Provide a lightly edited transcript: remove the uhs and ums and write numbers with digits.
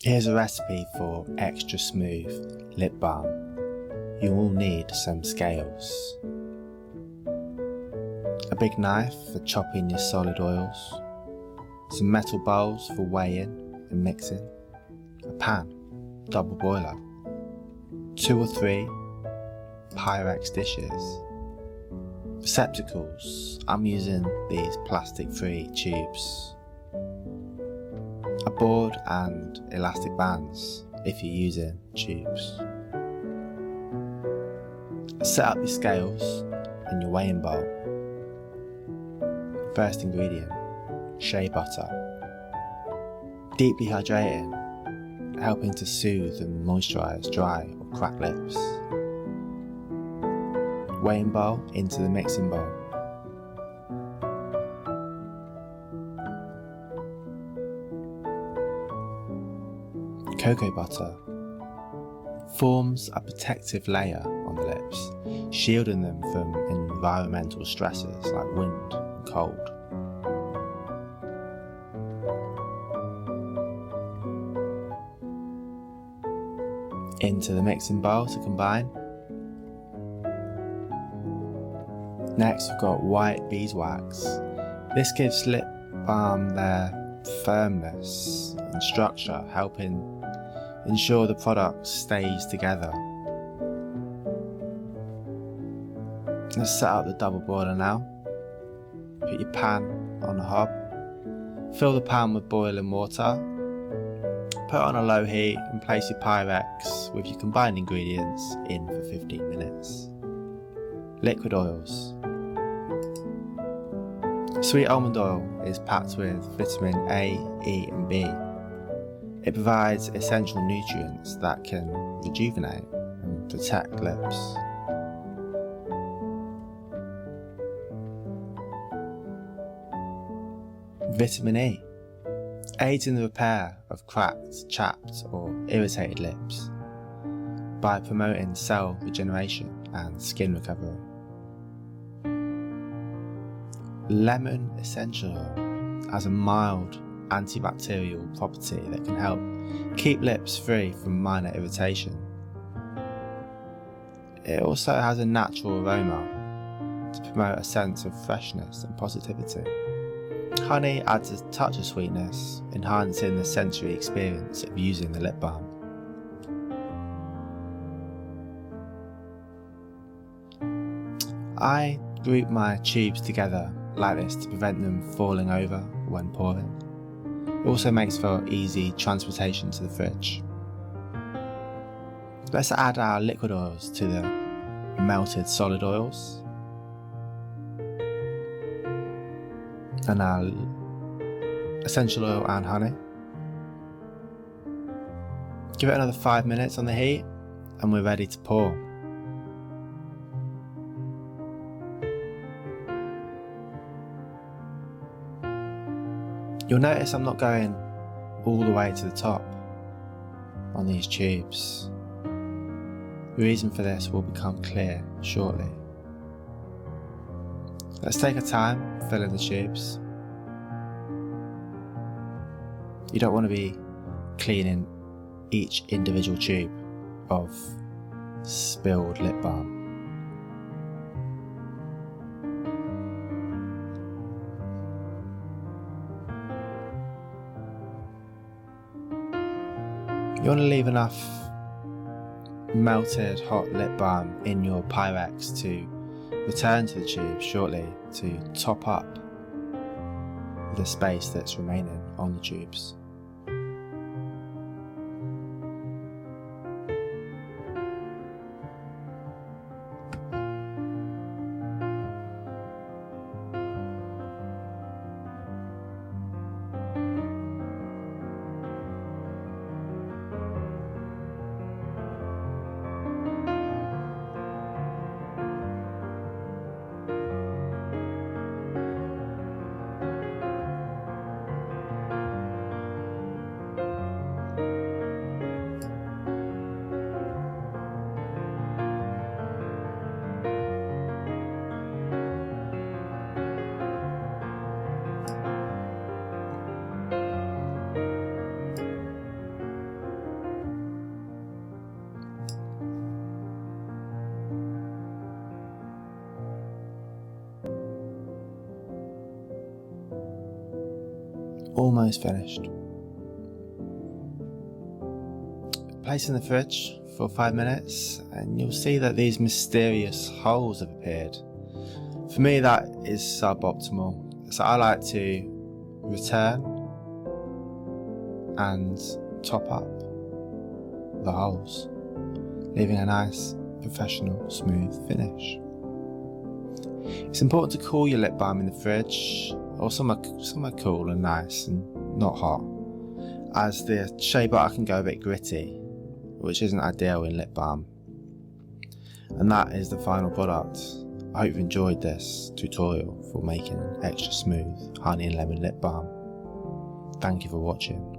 Here's a recipe for extra smooth lip balm. You will need some scales, a big knife for chopping your solid oils, some metal bowls for weighing and mixing, a pan, double boiler, 2 or 3 Pyrex dishes, receptacles. I'm using these plastic-free tubes, a board and elastic bands if you're using tubes. Set up your scales and your weighing bowl. First ingredient, shea butter. Deeply hydrating, helping to soothe and moisturise dry or cracked lips. Weighing bowl into the mixing bowl. Cocoa butter forms a protective layer on the lips, shielding them from environmental stresses like wind and cold. Into the mixing bowl to combine. Next we've got white beeswax. This gives lip balm their firmness and structure, helping ensure the product stays together. Let's set up the double boiler now. Put your pan on the hob. Fill the pan with boiling water. Put on a low heat and place your Pyrex with your combined ingredients in for 15 minutes. Liquid oils. Sweet almond oil is packed with vitamin A, E and B. It provides essential nutrients that can rejuvenate and protect lips. Vitamin E aids in the repair of cracked, chapped or irritated lips by promoting cell regeneration and skin recovery. Lemon essential oil has a mild antibacterial property that can help keep lips free from minor irritation. It also has a natural aroma to promote a sense of freshness and positivity. Honey adds a touch of sweetness, enhancing the sensory experience of using the lip balm. I group my tubes together like this to prevent them falling over when pouring. It also makes for easy transportation to the fridge. Let's add our liquid oils to the melted solid oils and our essential oil and honey. Give it another 5 minutes on the heat and we're ready to pour. You'll notice I'm not going all the way to the top on these tubes. The reason for this will become clear shortly. Let's take our time filling the tubes. You don't want to be cleaning each individual tube of spilled lip balm. You want to leave enough melted hot lip balm in your Pyrex to return to the tube shortly to top up the space that's remaining on the tubes. almost finished. Place in the fridge for 5 minutes and you'll see that these mysterious holes have appeared. For me, that is suboptimal, so I like to return and top up the holes, leaving a nice, professional, smooth finish. It's important to cool your lip balm in the fridge, or somewhere cool and nice and not hot, as the Shea Butter can go a bit gritty, which isn't ideal in lip balm. And that is the final product. I hope you've enjoyed this tutorial for making extra smooth honey and lemon lip balm. Thank you for watching.